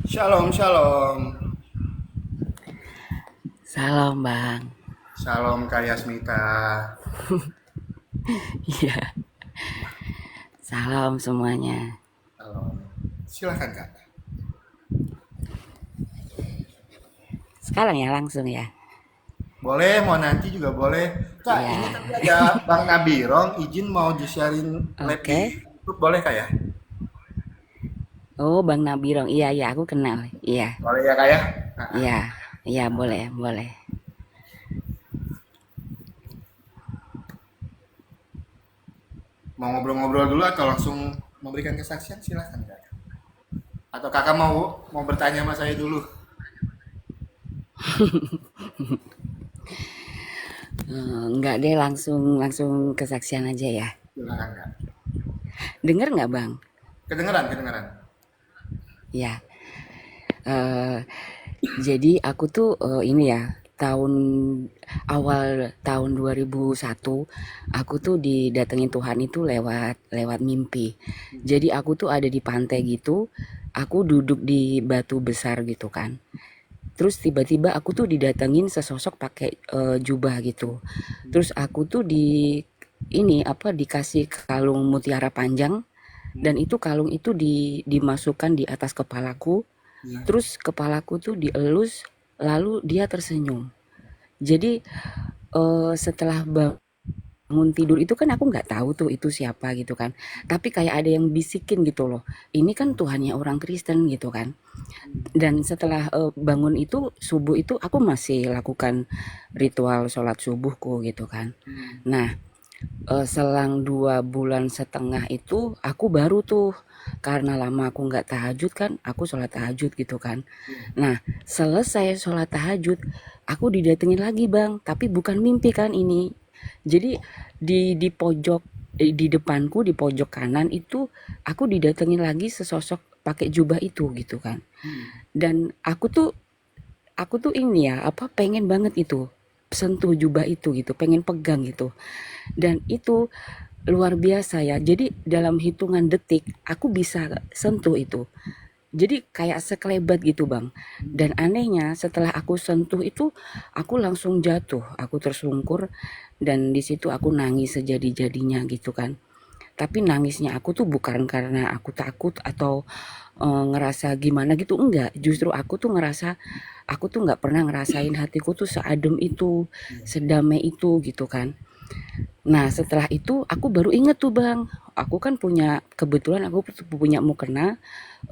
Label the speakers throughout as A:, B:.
A: Shalom, shalom.
B: Salam Bang.
A: Shalom Kak Yasmita.
B: Iya, salam semuanya.
A: Shalom. Silahkan Kak.
B: Sekarang ya langsung ya.
A: Boleh, mau nanti juga boleh. Kak, ini
B: Iya,
A: tadi ada Bang Nabirong izin mau di-sharing lab di
B: oke.
A: YouTube, boleh Kak ya?
B: Oh, Bang Nabirong. Iya, iya, aku kenal. Iya,
A: Boleh ya Kak ya? Nah,
B: iya, iya, boleh, boleh.
A: mau ngobrol-ngobrol dulu atau langsung memberikan kesaksian, silahkan Kak. Atau Kakak mau bertanya sama saya dulu?
B: Enggak deh, langsung langsung kesaksian aja ya.
A: Silahkan Kak.
B: Dengar nggak Bang?
A: Kedengeran, kedengeran.
B: Ya, eh, jadi aku tuh ini ya, awal tahun 2001 aku tuh didatengin Tuhan itu lewat lewat mimpi. Jadi aku tuh ada di pantai gitu, aku duduk di batu besar gitu kan. Terus tiba-tiba aku tuh didatengin sesosok pakai jubah gitu. Terus aku tuh ini apa dikasih kalung mutiara panjang dan itu kalung itu dimasukkan di atas kepalaku.
A: Iya.
B: Terus kepalaku tuh dielus, lalu dia tersenyum. Jadi setelah bangun tidur itu kan aku nggak tahu tuh itu siapa gitu kan. Tapi kayak ada yang bisikin gitu loh. Ini kan Tuhannya orang Kristen gitu kan. Dan setelah bangun itu subuh itu aku masih lakukan ritual sholat subuhku gitu kan. Nah, selang 2 bulan setengah itu aku baru tuh karena lama aku nggak tahajud kan, aku sholat tahajud gitu kan. Nah, selesai sholat tahajud, aku didatengin lagi bang, tapi bukan mimpi kan ini. Jadi di pojok di depanku di pojok kanan itu aku didatengin lagi sesosok pakai jubah itu gitu kan. Dan aku tuh ini ya apa pengen banget itu sentuh jubah itu gitu, pengen pegang gitu. Dan itu luar biasa ya. Jadi dalam hitungan detik aku bisa sentuh itu. Jadi kayak sekelebat gitu bang. Dan anehnya setelah aku sentuh itu aku langsung jatuh, aku tersungkur dan di situ aku nangis sejadi-jadinya gitu kan. Tapi nangisnya aku tuh bukan karena aku takut atau ngerasa gimana gitu, enggak. Justru aku tuh ngerasa aku tuh nggak pernah ngerasain hatiku tuh seadem itu, sedamai itu gitu kan. Nah setelah itu aku baru inget tuh bang, aku kan punya kebetulan aku punya mukena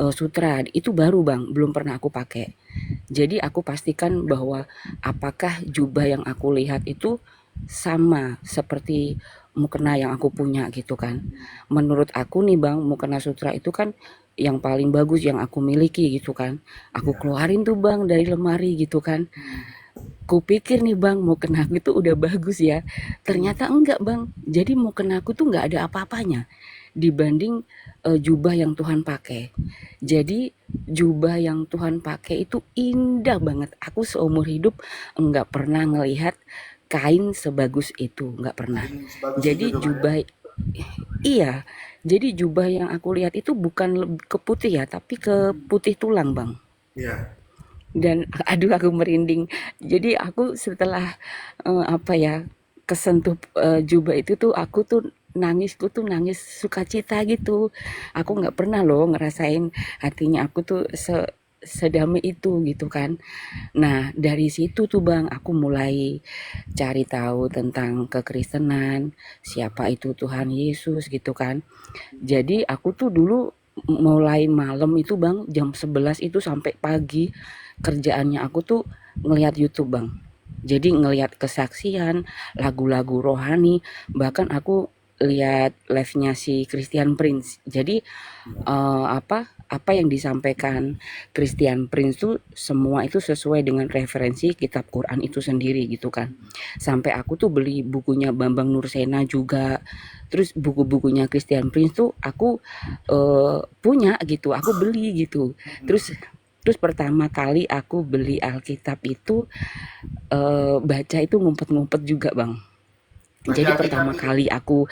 B: sutra itu baru bang, belum pernah aku pakai. Jadi aku pastikan bahwa apakah jubah yang aku lihat itu sama seperti mukena yang aku punya gitu kan. Menurut aku nih bang, mukena sutra itu kan yang paling bagus yang aku miliki gitu kan. Aku
A: Iya.
B: keluarin tuh bang dari lemari gitu kan. Kupikir nih bang mukena aku itu udah bagus ya. Ternyata enggak bang. Jadi mukena aku tuh nggak ada apa-apanya dibanding jubah yang Tuhan pakai. Jadi jubah yang Tuhan pakai itu indah banget. Aku seumur hidup enggak pernah ngelihat kain sebagus itu, enggak pernah.
A: Kain sebagus itu
B: Jadi
A: tuh Kak ya?
B: jubah iya. Jadi jubah yang aku lihat itu bukan ke putih ya, tapi ke putih tulang, Bang.
A: Iya.
B: Dan aduh aku merinding. Jadi aku setelah apa ya, kesentuh jubah itu tuh aku tuh nangisku tuh nangis sukacita gitu. Aku nggak pernah loh ngerasain hatinya aku tuh sedamai itu gitu kan. Nah dari situ tuh bang aku mulai cari tahu tentang kekristenan, siapa itu Tuhan Yesus gitu kan. Jadi aku tuh dulu mulai malam itu bang jam 11 itu sampai pagi kerjaannya aku tuh ngelihat YouTube bang. Jadi ngelihat kesaksian, lagu-lagu rohani, bahkan aku lihat live-nya si Christian Prince. Jadi apa yang disampaikan Christian Prince tuh semua itu sesuai dengan referensi kitab Quran itu sendiri gitu kan. Sampai aku tuh beli bukunya Bambang Nursena juga. Terus buku-bukunya Christian Prince tuh aku punya gitu, aku beli gitu. Terus Terus pertama kali aku beli Alkitab itu baca itu ngumpet-ngumpet juga, Bang.
A: Baca
B: Jadi
A: Alkitab
B: pertama
A: itu.
B: kali aku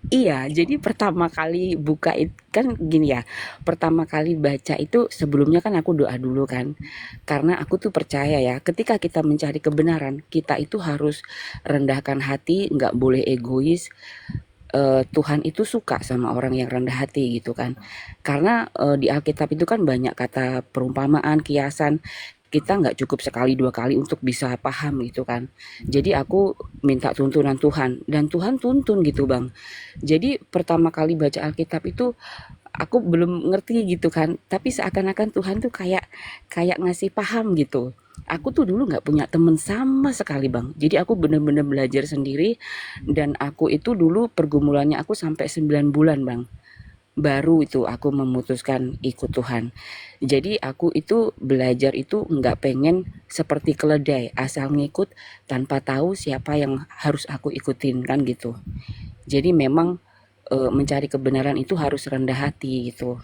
B: Iya, jadi pertama kali buka itu kan gini ya, pertama kali baca itu sebelumnya kan aku doa dulu kan. Karena aku tuh percaya ya, ketika kita mencari kebenaran, kita itu harus rendahkan hati, nggak boleh egois. Tuhan itu suka sama orang yang rendah hati gitu kan. Karena di Alkitab itu kan banyak kata perumpamaan, kiasan. Kita nggak cukup sekali dua kali untuk bisa paham gitu kan. Jadi aku minta tuntunan Tuhan dan Tuhan tuntun gitu bang. Jadi pertama kali baca Alkitab itu aku belum ngerti gitu kan, tapi seakan-akan Tuhan tuh kayak kayak ngasih paham gitu. Aku tuh dulu nggak punya temen sama sekali bang, jadi aku bener-bener belajar sendiri. Dan aku itu dulu pergumulannya aku sampai 9 bulan bang, baru itu aku memutuskan ikut Tuhan. Jadi aku itu belajar itu nggak pengen seperti keledai asal ngikut tanpa tahu siapa yang harus aku ikutin kan gitu. Jadi memang mencari kebenaran itu harus rendah hati gitu.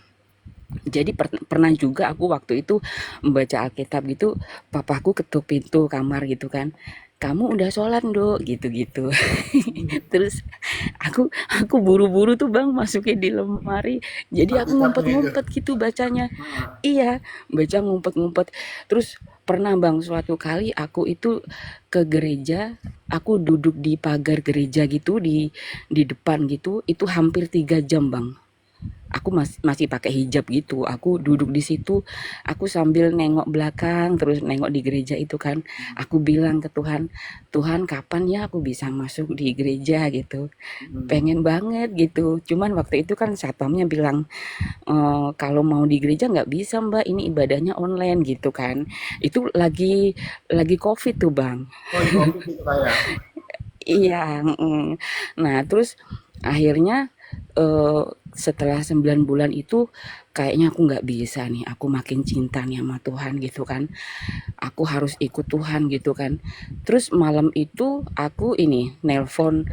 B: Jadi pernah juga aku waktu itu membaca Alkitab gitu, papaku ketuk pintu kamar gitu kan. Kamu udah sholat dok gitu-gitu. Terus aku buru-buru tuh bang masukin di lemari. Jadi aku
A: Alkitabnya itu.
B: ngumpet-ngumpet gitu bacanya.
A: Nah,
B: Iya, baca ngumpet-ngumpet. Terus pernah bang suatu kali aku itu ke gereja, aku duduk di pagar gereja gitu di depan gitu, itu hampir 3 jam bang. Aku masih pakai hijab gitu. Aku duduk di situ, aku sambil nengok belakang, terus nengok di gereja itu kan. Aku bilang ke Tuhan, Tuhan kapan ya aku bisa masuk di gereja gitu. Pengen banget gitu. Cuman waktu itu kan satpamnya bilang, kalau mau di gereja nggak bisa mbak, ini ibadahnya online gitu kan. Itu lagi COVID tuh bang.
A: oh di COVID itu kayak.
B: Iya, Nah, terus akhirnya eh, setelah 9 bulan itu kayaknya aku nggak bisa nih, aku makin cinta nih sama Tuhan gitu kan. Aku harus ikut Tuhan gitu kan. Terus malam itu aku ini nelpon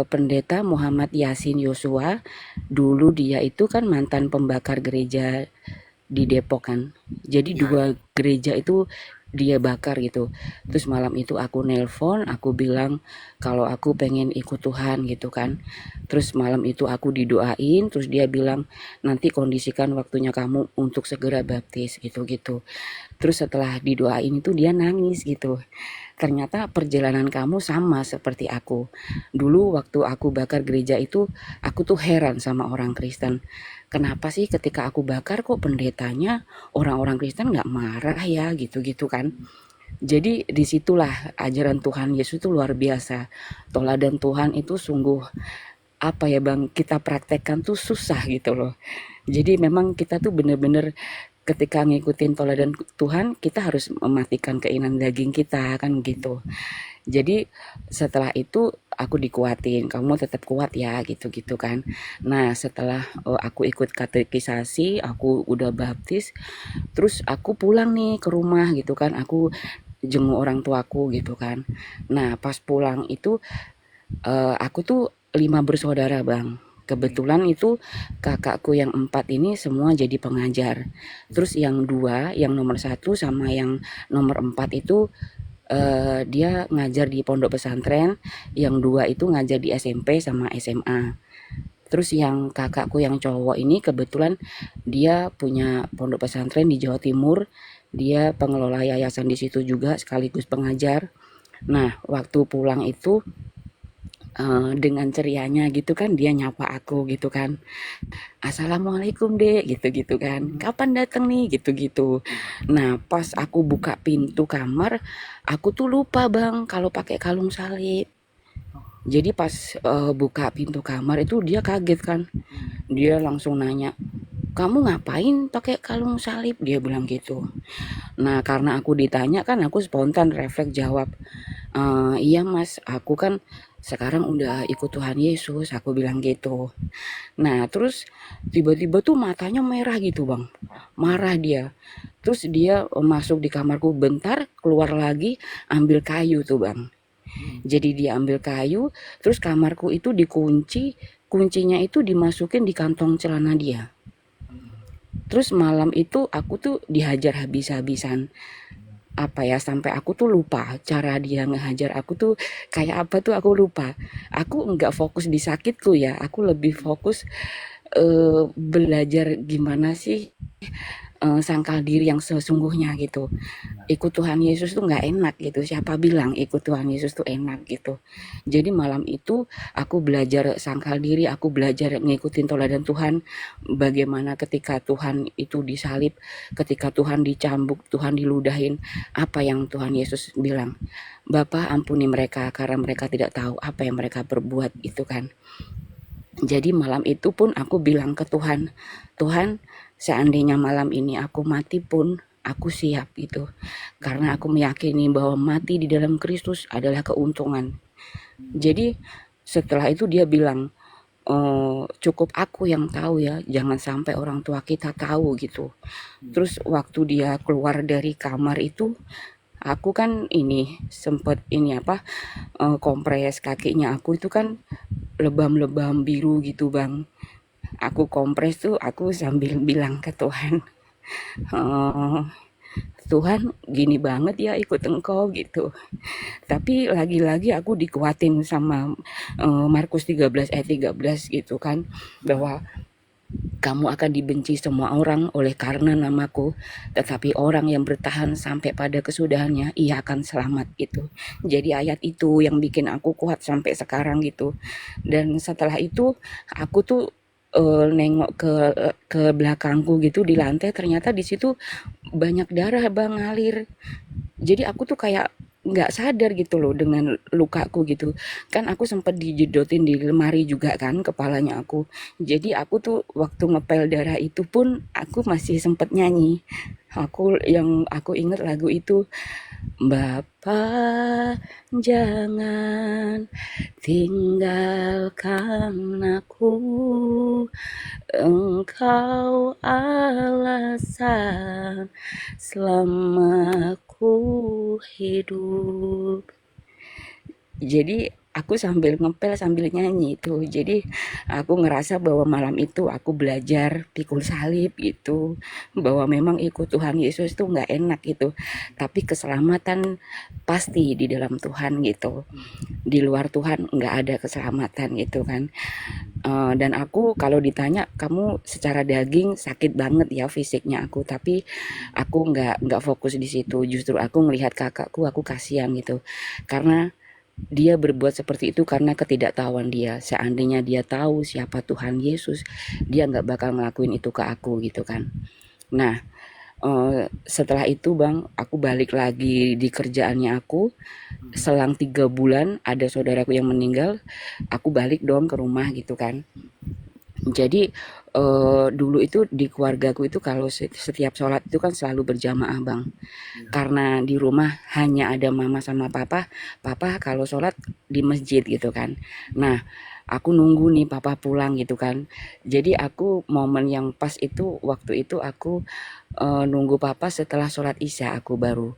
B: pendeta Muhammad Yasin Yosua. Dulu dia itu kan mantan pembakar gereja di Depok kan. Jadi
A: Iya, iya.
B: dua gereja itu dia bakar gitu. Terus malam itu aku nelpon, aku bilang kalau aku pengen ikut Tuhan gitu kan. Terus malam itu aku didoain, terus dia bilang nanti kondisikan waktunya kamu untuk segera baptis gitu-gitu. Terus setelah didoain itu dia nangis gitu. Ternyata perjalanan kamu sama seperti aku. Dulu waktu aku bakar gereja itu, aku tuh heran sama orang Kristen. Kenapa sih ketika aku bakar kok pendetanya orang-orang Kristen nggak marah ya gitu-gitu kan. Jadi disitulah ajaran Tuhan Yesus itu luar biasa. Teladan Tuhan itu sungguh apa ya bang, kita praktekkan tuh susah gitu loh. Jadi memang kita tuh bener-bener ketika ngikutin teladan Tuhan kita harus mematikan keinginan daging kita kan gitu. Jadi setelah itu aku dikuatin, kamu tetap kuat ya gitu-gitu kan. Nah setelah aku ikut katekisasi, aku udah baptis, terus aku pulang nih ke rumah gitu kan. Aku jenguk orang tuaku gitu kan. Nah pas pulang itu aku tuh 5 bersaudara bang. Kebetulan itu kakakku yang 4 ini semua jadi pengajar. Terus yang dua, yang nomor 1 sama yang nomor 4 itu dia ngajar di pondok pesantren, yang dua itu ngajar di SMP sama SMA. Terus yang kakakku yang cowok ini kebetulan dia punya pondok pesantren di Jawa Timur, dia pengelola yayasan di situ juga sekaligus pengajar. Nah, waktu pulang itu dengan cerianya gitu kan dia nyapa aku gitu kan. Assalamualaikum dek gitu-gitu kan. Kapan datang nih gitu-gitu. Nah pas aku buka pintu kamar, aku tuh lupa bang kalau pakai kalung salib. Jadi pas buka pintu kamar itu dia kaget kan. Dia langsung nanya, kamu ngapain pakai kalung salib? Dia bilang gitu. Nah karena aku ditanya kan aku spontan refleks jawab, iya mas, aku kan sekarang udah ikut Tuhan Yesus, aku bilang gitu. Nah terus tiba-tiba tuh matanya merah gitu bang, marah dia. Terus dia masuk di kamarku bentar, keluar lagi ambil kayu tuh bang. Jadi dia ambil kayu, terus kamarku itu dikunci, kuncinya itu dimasukin di kantong celana dia. Terus malam itu aku tuh dihajar habis-habisan. apa ya, sampai aku tuh lupa cara dia ngehajar aku tuh kayak apa tuh aku lupa. Aku nggak fokus di sakitku ya, aku lebih fokus belajar gimana sih sangkal diri yang sesungguhnya gitu. Ikut Tuhan Yesus tuh nggak enak gitu. Siapa bilang ikut Tuhan Yesus tuh enak gitu. Jadi malam itu aku belajar sangkal diri, aku belajar ngikutin teladan Tuhan. Bagaimana ketika Tuhan itu disalib, ketika Tuhan dicambuk, Tuhan diludahin, apa yang Tuhan Yesus bilang. Bapa ampuni mereka karena mereka tidak tahu apa yang mereka perbuat itu kan. Jadi malam itu pun aku bilang ke Tuhan, Tuhan seandainya malam ini aku mati pun aku siap gitu. Karena aku meyakini bahwa mati di dalam Kristus adalah keuntungan. Jadi setelah itu dia bilang, cukup aku yang tahu ya, jangan sampai orang tua kita tahu gitu. Terus waktu dia keluar dari kamar itu, aku kan ini sempet ini apa, kompres kakinya aku itu kan lebam-lebam biru gitu bang. Aku kompres tuh aku sambil bilang ke Tuhan, "Eh, Tuhan gini banget ya ikut engkau gitu." Tapi lagi-lagi aku dikuatin sama Markus 13 ayat 13 gitu kan, bahwa kamu akan dibenci semua orang oleh karena namaku, tetapi orang yang bertahan sampai pada kesudahannya, ia akan selamat gitu. Jadi ayat itu yang bikin aku kuat sampai sekarang gitu. Dan setelah itu aku tuh nengok ke belakangku gitu di lantai, ternyata di situ banyak darah bang ngalir. Jadi aku tuh kayak nggak sadar gitu loh dengan lukaku gitu. Kan aku sempat dijedotin di lemari juga kan kepalanya aku. Jadi aku tuh waktu ngepel darah itu pun aku masih sempat nyanyi. Aku inget lagu itu, Bapa jangan tinggalkan aku, Engkau alasan selama ku hidup. Jadi aku sambil ngepel sambil nyanyi itu. Jadi aku ngerasa bahwa malam itu aku belajar pikul salib gitu. Bahwa memang ikut Tuhan Yesus tuh nggak enak gitu. Tapi keselamatan pasti di dalam Tuhan gitu. Di luar Tuhan nggak ada keselamatan gitu kan. Dan aku kalau ditanya kamu secara daging sakit banget ya fisiknya aku, tapi aku nggak fokus di situ. Justru aku melihat kakakku, aku kasihan gitu. Karena dia berbuat seperti itu karena ketidaktahuan dia. Seandainya dia tahu siapa Tuhan Yesus, dia nggak bakal ngelakuin itu ke aku gitu kan. Nah, setelah itu bang, aku balik lagi di kerjaannya aku. Selang 3 bulan ada saudaraku yang meninggal, aku balik dong ke rumah gitu kan. Jadi dulu itu di keluargaku itu kalau setiap sholat itu kan selalu berjamaah bang. Karena di rumah hanya ada mama sama papa, papa kalau sholat di masjid gitu kan. Nah, aku nunggu nih papa pulang gitu kan. Jadi aku momen yang pas itu waktu itu aku nunggu papa setelah sholat isya aku baru.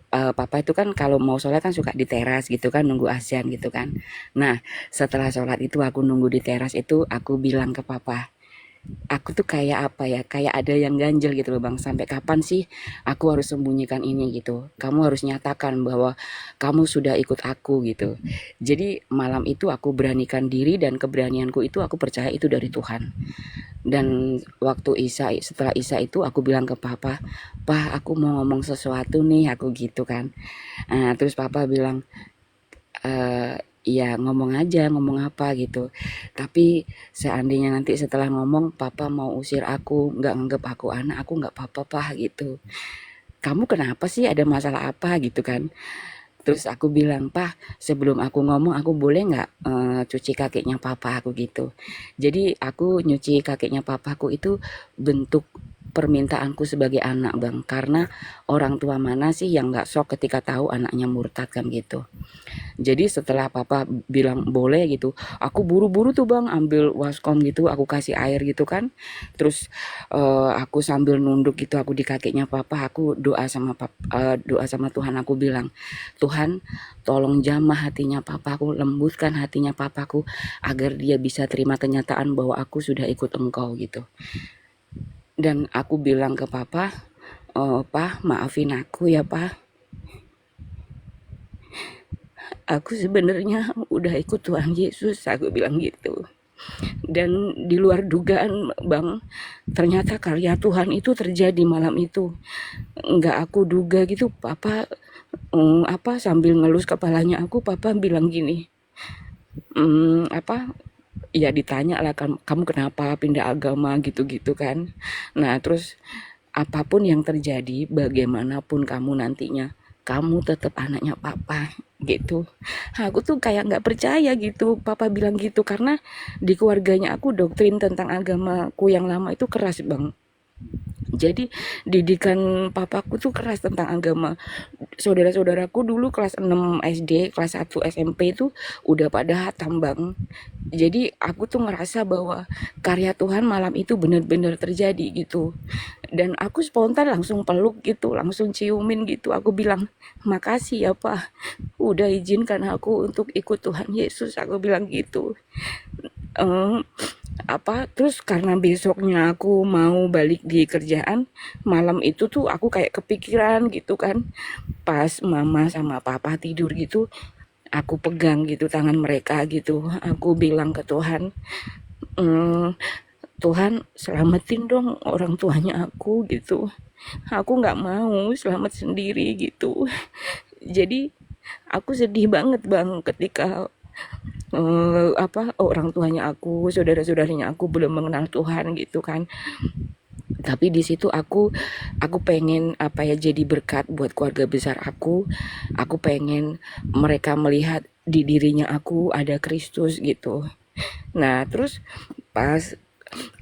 B: Papa itu kan kalau mau sholat kan suka di teras gitu kan nunggu azan gitu kan. Nah setelah sholat itu aku nunggu di teras itu aku bilang ke papa, aku tuh kayak apa ya, kayak ada yang ganjel gitu loh bang, sampai kapan sih aku harus sembunyikan ini gitu, kamu harus nyatakan bahwa kamu sudah ikut aku gitu. Jadi malam itu aku beranikan diri dan keberanianku itu aku percaya itu dari Tuhan. Dan waktu setelah Isya itu aku bilang ke papa, aku mau ngomong sesuatu nih aku gitu kan. Terus papa bilang, ya ngomong aja, ngomong apa gitu. Tapi seandainya nanti setelah ngomong papa mau usir aku, nggak nganggep aku anak, aku nggak apa-apa gitu. Kamu kenapa sih, ada masalah apa gitu kan. Terus aku bilang, sebelum aku ngomong aku boleh nggak cuci kakinya papa aku gitu. Jadi aku nyuci kakinya papaku itu bentuk permintaanku sebagai anak bang, karena orang tua mana sih yang nggak shock ketika tahu anaknya murtad kan gitu. Jadi setelah papa bilang boleh gitu, aku buru-buru tuh bang ambil waskom gitu, aku kasih air gitu kan. Terus aku sambil nunduk gitu, aku di kakinya papa, aku doa sama Tuhan, aku bilang, Tuhan tolong jamah hatinya papaku, lembutkan hatinya papaku agar dia bisa terima kenyataan bahwa aku sudah ikut engkau gitu. Dan aku bilang ke papa, "Pa, maafin aku ya, Pa. Aku sebenarnya udah ikut Tuhan Yesus," aku bilang gitu. Dan di luar dugaan, Bang, ternyata karya Tuhan itu terjadi malam itu. Nggak aku duga gitu, Papa, sambil ngelus kepalanya aku, Papa bilang gini, apa, ya ditanya lah, "Kamu kenapa pindah agama?" Gitu-gitu kan. Nah, terus, "Apapun yang terjadi, bagaimanapun kamu nantinya, kamu tetap anaknya Papa," gitu. Aku tuh kayak nggak percaya gitu, Papa bilang gitu, karena di keluarganya aku doktrin tentang agamaku yang lama itu keras, Bang. Jadi didikan papaku tuh keras tentang agama. Saudara-saudaraku dulu kelas 6 SD, kelas 1 SMP itu udah pada hatam, Bang. Jadi aku tuh ngerasa bahwa karya Tuhan malam itu benar-benar terjadi gitu. Dan aku spontan langsung peluk gitu, langsung ciumin gitu. Aku bilang, "Makasih ya, Pak. Udah izinkan aku untuk ikut Tuhan Yesus," aku bilang gitu. Eh, terus karena besoknya aku mau balik di kerjaan, malam itu tuh aku kayak kepikiran gitu kan. Pas mama sama papa tidur gitu, aku pegang gitu tangan mereka gitu. Aku bilang ke Tuhan, "Mmm, Tuhan selamatin dong orang tuanya aku," gitu. "Aku nggak mau selamat sendiri," gitu. Jadi aku sedih banget, Bang, ketika orang tuanya aku, saudara-saudaranya aku belum mengenal Tuhan gitu kan. Tapi di situ aku pengen apa ya, jadi berkat buat keluarga besar aku. Aku pengen mereka melihat di dirinya aku ada Kristus gitu. Nah, terus pas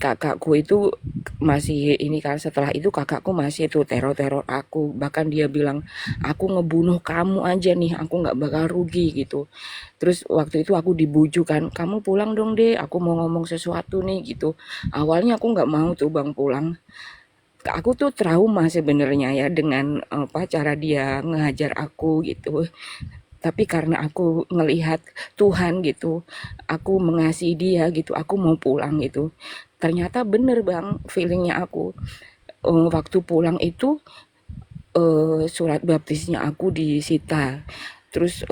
B: kakakku itu masih ini kan, setelah itu kakakku masih tuh teror-teror aku, bahkan dia bilang, "Aku ngebunuh kamu aja nih, aku nggak bakal rugi," gitu. Terus waktu itu aku dibujuk kan, "Kamu pulang dong deh, aku mau ngomong sesuatu nih," gitu. Awalnya aku nggak mau tuh, Bang, pulang. Aku tuh trauma sebenarnya ya dengan apa cara dia ngehajar aku gitu. Tapi karena aku ngelihat Tuhan gitu, aku mengasihi dia gitu, aku mau pulang gitu. Ternyata bener, Bang, feelingnya aku. Waktu pulang itu surat baptisnya aku disita. Terus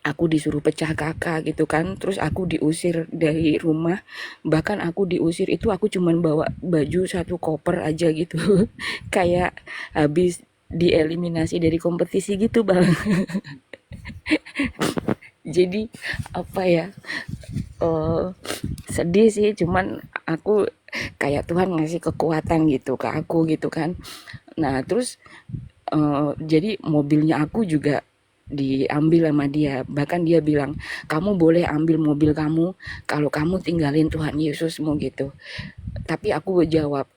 B: aku disuruh pecah kakak gitu kan. Terus aku diusir dari rumah. Bahkan aku diusir itu aku cuman bawa baju satu koper aja gitu. Kayak habis dieliminasi dari kompetisi gitu, Bang. Jadi apa ya, eh sedih sih, cuman aku kayak Tuhan ngasih kekuatan gitu ke aku gitu kan. Nah, terus jadi mobilnya aku juga diambil sama dia. Bahkan dia bilang, "Kamu boleh ambil mobil kamu kalau kamu tinggalin Tuhan Yesusmu," gitu. Tapi aku jawab,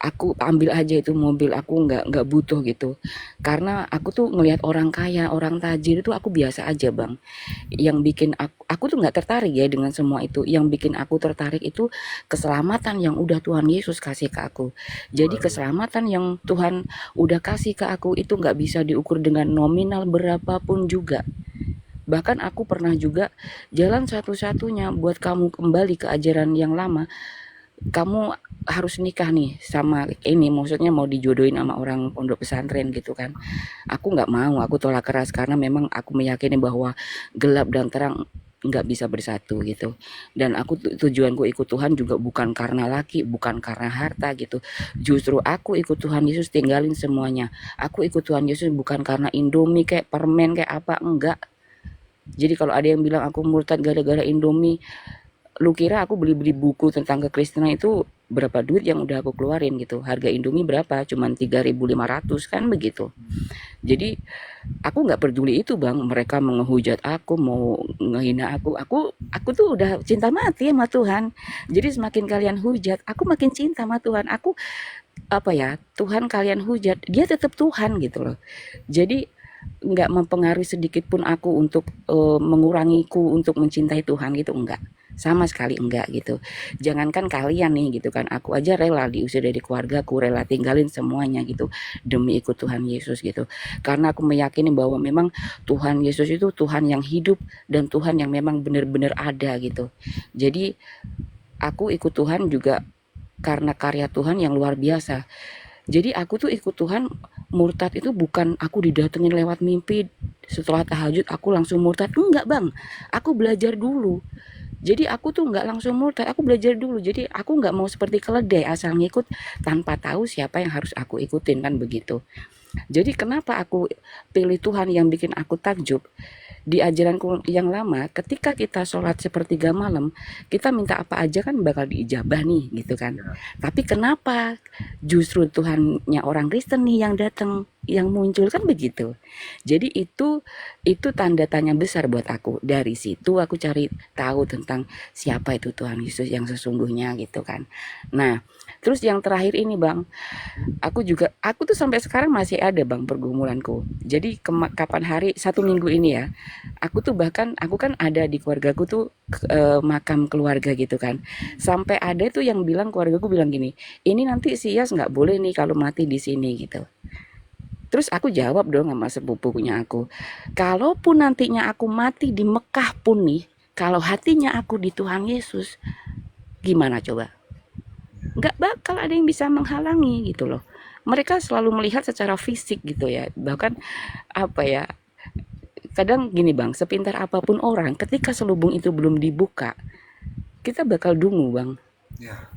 B: "Aku ambil aja itu mobil, aku nggak butuh," gitu. Karena aku tuh ngelihat orang kaya, orang tajir itu aku biasa aja, Bang. Yang bikin aku tuh nggak tertarik ya dengan semua itu. Yang bikin aku tertarik itu keselamatan yang udah Tuhan Yesus kasih ke aku. Jadi
A: Waduh.
B: keselamatan yang Tuhan udah kasih ke aku itu nggak bisa diukur dengan nominal berapapun juga. Bahkan aku pernah juga jalan satu-satunya buat kamu kembali ke ajaran yang lama, kamu harus nikah nih sama ini, maksudnya mau dijodohin sama orang pondok pesantren gitu kan. Aku nggak mau, aku tolak keras karena memang aku meyakini bahwa gelap dan terang nggak bisa bersatu gitu. Dan aku tujuanku ikut Tuhan juga bukan karena laki, bukan karena harta gitu. Justru aku ikut Tuhan Yesus tinggalin semuanya. Aku ikut Tuhan Yesus bukan karena Indomie kayak permen kayak apa, enggak. Jadi kalau ada yang bilang aku murtad gara-gara Indomie, lu kira aku beli-beli buku tentang kekristenan itu berapa duit yang udah aku keluarin gitu. Harga Indomie berapa? Cuman 3.500 kan begitu. Jadi aku nggak peduli itu, Bang, mereka menghujat aku, mau ngehina aku tuh udah cinta mati sama Tuhan. Jadi semakin kalian hujat, aku makin cinta sama Tuhan. Aku apa ya, Tuhan kalian hujat, dia tetap Tuhan gitu loh. Jadi nggak mempengaruhi sedikit pun aku untuk mengurangiku untuk mencintai Tuhan gitu, enggak, sama sekali enggak gitu. Jangankan kalian nih gitu kan, aku aja rela diusir dari keluarga, aku rela tinggalin semuanya gitu demi ikut Tuhan Yesus gitu. Karena aku meyakini bahwa memang Tuhan Yesus itu Tuhan yang hidup dan Tuhan yang memang benar-benar ada gitu. Jadi aku ikut Tuhan juga karena karya Tuhan yang luar biasa. Jadi aku tuh ikut Tuhan murtad itu bukan aku didatengin lewat mimpi setelah tahajud aku langsung murtad. Enggak bang, aku belajar dulu. Jadi aku tuh nggak langsung murtad, aku belajar dulu. Jadi aku nggak mau seperti keledai asal ngikut tanpa tahu siapa yang harus aku ikutin kan begitu. Jadi kenapa aku pilih Tuhan yang bikin aku takjub? Di ajaranku yang lama, ketika kita sholat sepertiga malam, kita minta apa aja kan bakal diijabah nih, gitu kan.
A: Ya.
B: Tapi kenapa justru Tuhannya orang Kristen nih yang datang, yang muncul kan begitu. Jadi itu tanda tanya besar buat aku. Dari situ aku cari tahu tentang siapa itu Tuhan Yesus yang sesungguhnya gitu kan. Nah, terus yang terakhir ini Bang, aku tuh sampai sekarang masih ada bang pergumulanku. Jadi kapan hari satu minggu ini ya, aku kan ada di keluargaku tuh makam keluarga gitu kan. Sampai ada tuh yang bilang keluargaku bilang gini, ini nanti si Yas nggak boleh nih kalau mati di sini gitu. Terus aku jawab dong sama sepupunya aku, kalaupun nantinya aku mati di Mekah pun nih, kalau hatinya aku di Tuhan Yesus, gimana coba? Nggak bakal ada yang bisa menghalangi gitu loh. Mereka selalu melihat secara fisik gitu ya. Bahkan apa ya, kadang gini bang, sepintar apapun orang, ketika selubung itu belum dibuka, kita bakal dungu bang.
A: Ya.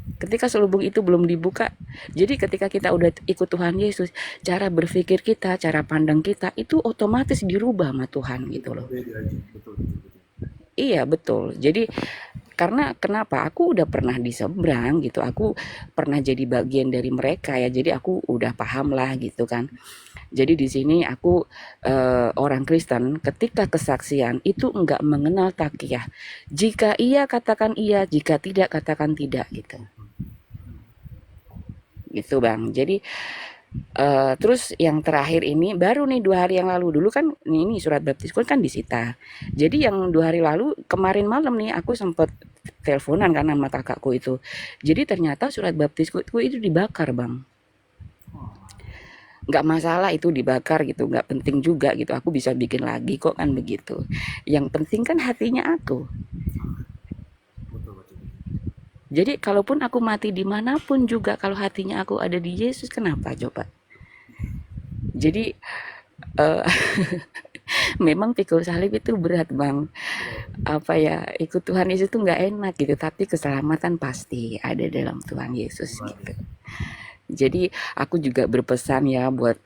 B: Ketika selubung itu belum dibuka, jadi ketika kita udah ikut Tuhan Yesus, cara berpikir kita, cara pandang kita, itu otomatis dirubah sama Tuhan gitu loh.
A: Beda aja. Betul, betul, betul.
B: Iya betul. Jadi karena kenapa aku udah pernah di seberang gitu, aku pernah jadi bagian dari mereka ya, jadi aku udah paham lah gitu kan. Jadi di sini aku orang Kristen ketika kesaksian itu enggak mengenal takiyah. Jika iya katakan iya, jika tidak katakan tidak gitu. Gitu Bang. Jadi terus yang terakhir ini baru nih 2 hari yang lalu, dulu kan ini surat baptisku kan disita. Jadi yang 2 hari lalu kemarin malam nih aku sempet teleponan kan sama kakakku itu. Jadi ternyata surat baptisku itu dibakar bang.
A: Oh,
B: Nggak masalah itu dibakar gitu, nggak penting juga gitu. Aku bisa bikin lagi kok kan begitu. Yang penting kan hatinya aku.
A: betul, betul.
B: Jadi kalaupun aku mati dimanapun juga, kalau hatinya aku ada di Yesus, kenapa coba? Jadi eh, memang pikul salib itu berat bang. Apa ya, ikut Tuhan Yesus itu nggak enak gitu. Tapi keselamatan pasti ada dalam Tuhan Yesus gitu. Jadi aku juga berpesan ya buat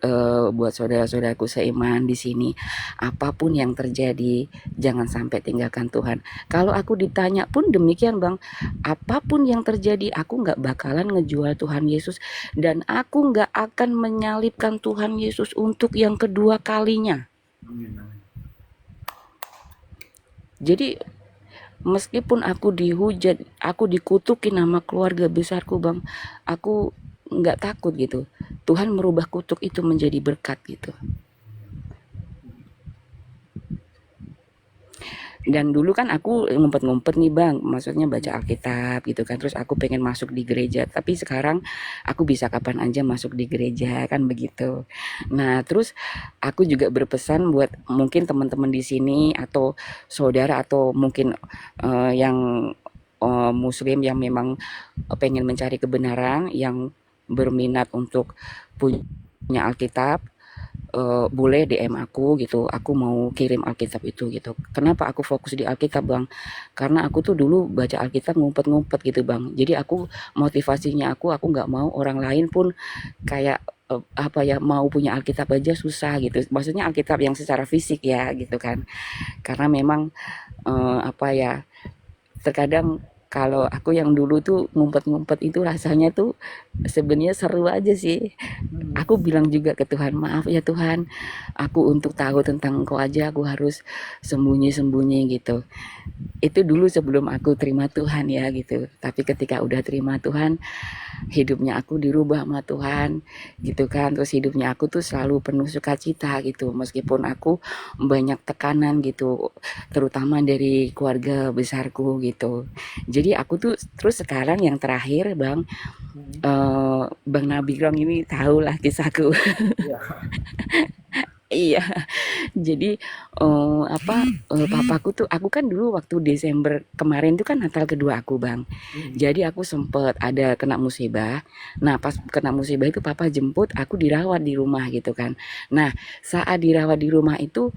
B: saudara-saudaraku seiman di sini, apapun yang terjadi jangan sampai tinggalkan Tuhan. Kalau aku ditanya pun demikian bang, apapun yang terjadi aku nggak bakalan ngejual Tuhan Yesus dan aku nggak akan menyalibkan Tuhan Yesus untuk yang kedua kalinya.
A: Amin, amin.
B: Jadi meskipun aku dihujat, aku dikutukin sama keluarga besarku bang, aku nggak takut gitu. Tuhan merubah kutuk itu menjadi berkat gitu. Dan dulu kan aku ngumpet-ngumpet nih bang, maksudnya baca Alkitab gitu kan. Terus aku pengen masuk di gereja, tapi sekarang aku bisa kapan aja masuk di gereja kan begitu. Nah terus aku juga berpesan buat mungkin teman-teman di sini atau saudara atau mungkin yang Muslim yang memang pengen mencari kebenaran, yang berminat untuk punya Alkitab, boleh DM aku gitu, aku mau kirim Alkitab itu gitu. Kenapa aku fokus di Alkitab bang? Karena aku tuh dulu baca Alkitab ngumpet-ngumpet gitu bang. Jadi aku motivasinya aku nggak mau orang lain pun kayak apa ya mau punya Alkitab aja susah gitu. Maksudnya Alkitab yang secara fisik ya gitu kan. Karena memang apa ya, terkadang kalau aku yang dulu tuh ngumpet-ngumpet itu rasanya tuh sebenarnya seru aja sih. Aku bilang juga ke Tuhan, maaf ya Tuhan, aku untuk tahu tentang Engkau aja aku harus sembunyi-sembunyi gitu. Itu dulu sebelum aku terima Tuhan ya gitu. Tapi ketika udah terima Tuhan, hidupnya aku dirubah sama Tuhan gitu kan. Terus hidupnya aku tuh selalu penuh sukacita gitu. Meskipun aku banyak tekanan gitu, terutama dari keluarga besarku gitu. Jadi aku tuh terus sekarang yang terakhir Bang, Bang Nabi Rong ini tahu lah kisahku.
A: Ya.
B: Iya, jadi apa papaku tuh, aku kan dulu waktu Desember kemarin tuh kan Natal kedua aku bang.
A: Hmm.
B: Jadi aku sempet ada kena musibah. Nah pas kena musibah itu papa jemput, aku dirawat di rumah gitu kan. Nah saat dirawat di rumah itu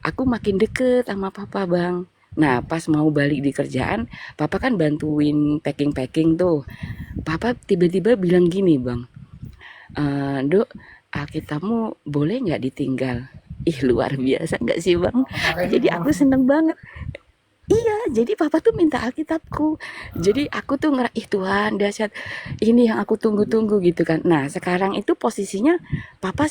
B: aku makin deket sama papa bang. Nah pas mau balik di kerjaan, papa kan bantuin packing-packing tuh. Papa tiba-tiba bilang gini bang, Dok, Alkitabmu boleh nggak ditinggal? Ih luar biasa nggak sih bang?
A: Apakah itu
B: Jadi aku
A: memang
B: seneng banget. Iya, jadi papa tuh minta Alkitabku. Jadi aku tuh ih Tuhan dahsyat, ini yang aku tunggu-tunggu gitu kan. Nah sekarang itu posisinya papa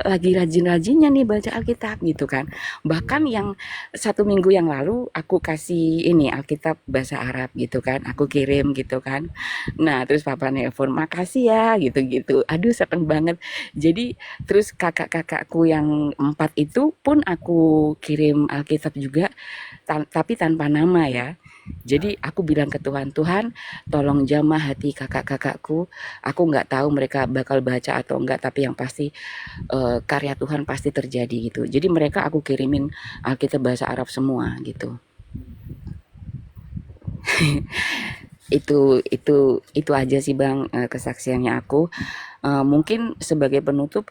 B: lagi rajin-rajinnya nih baca Alkitab gitu kan. Bahkan yang 1 minggu yang lalu aku kasih ini Alkitab bahasa Arab gitu kan. Aku kirim gitu kan. Nah terus papa nelpon makasih ya gitu-gitu. Aduh seneng banget. Jadi terus kakak-kakakku yang 4 itu pun aku kirim Alkitab juga tapi tanpa nama ya. Jadi aku bilang ke Tuhan, Tuhan tolong jamah hati kakak-kakakku. Aku nggak tahu mereka bakal baca atau enggak, tapi yang pasti karya Tuhan pasti terjadi gitu. Jadi mereka aku kirimin Alkitab bahasa Arab semua gitu. Itu aja sih bang kesaksiannya aku. Mungkin sebagai penutup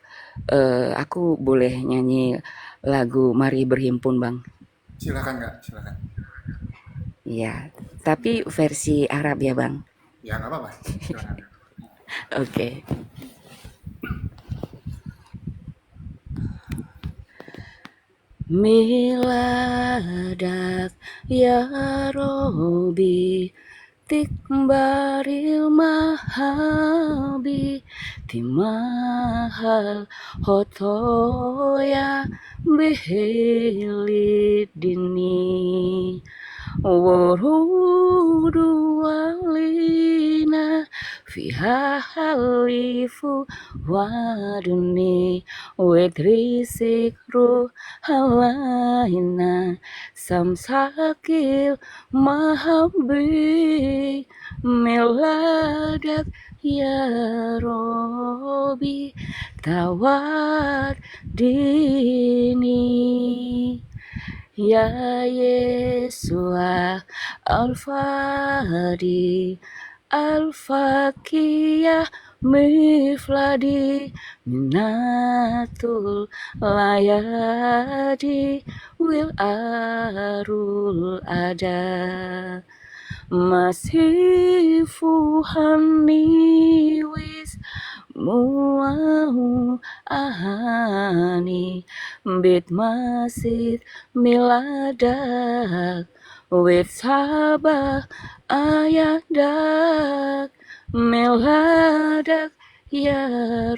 B: aku boleh nyanyi lagu Mari Berhimpun bang.
A: silakan nggak? Silakan.
B: Iya, tapi versi Arab ya bang.
A: Ya nggak apa-apa. Silakan.
B: Oke. Miladak ya Robi tikbaril mahabi timahal hotoya behelid dini Warudu walina fiha halifu waduni wetri sikru halaina samsakil mahabbi meladak ya Robi tawad dini Ya Yesua Al-Fadi Al-Fakiyah Mifladi Minatul Layadi Wil Arul Ada Masifu Haniwis Muahu ahani bit masid miladak wit sabah ayadak miladak ya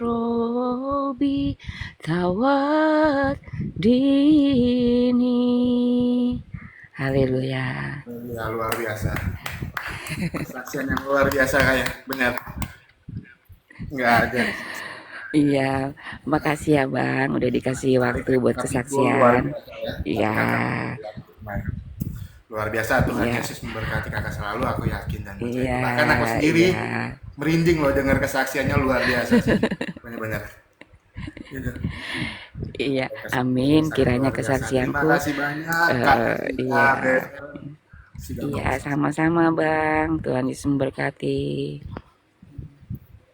B: Robi tawat dini Haleluya.
A: Ya, luar biasa. Kesaksian yang luar biasa kayak benar. Nggak ada.
B: Iya, makasih ya Bang, udah dikasih waktu buat
A: Tapi gue luar
B: kesaksian.
A: biasa ya.
B: Iya,
A: Kakak kemarin. Luar biasa Tuhan
B: iya,
A: Yesus memberkati kakak selalu, aku yakin dan percaya
B: iya,
A: itu. Bahkan aku sendiri
B: iya,
A: merinding loh dengar kesaksiannya luar biasa sih. Benar-benar. Gitu.
B: iya.
A: Kesaksiannya
B: Amin.
A: sangat
B: Kiranya
A: luar biasa. Terima
B: kesaksianku,
A: kasih banyak Kak Tika,
B: iya,
A: Bel, sudah
B: iya,
A: mau bersama.
B: sama-sama Bang. Tuhan Yesus memberkati.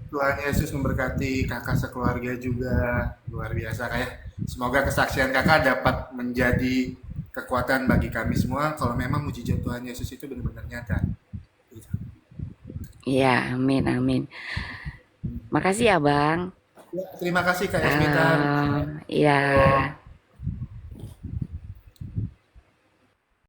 A: Tuhan Yesus memberkati kakak sekeluarga juga luar biasa kayak. Semoga kesaksian kakak dapat menjadi kekuatan bagi kami semua kalau memang mujizat Tuhan Yesus itu benar-benar nyata. Gitu.
B: Iya, amin, amin. Makasih ya Bang.
A: Ya, terima kasih Kak Yasmita.
B: Iya.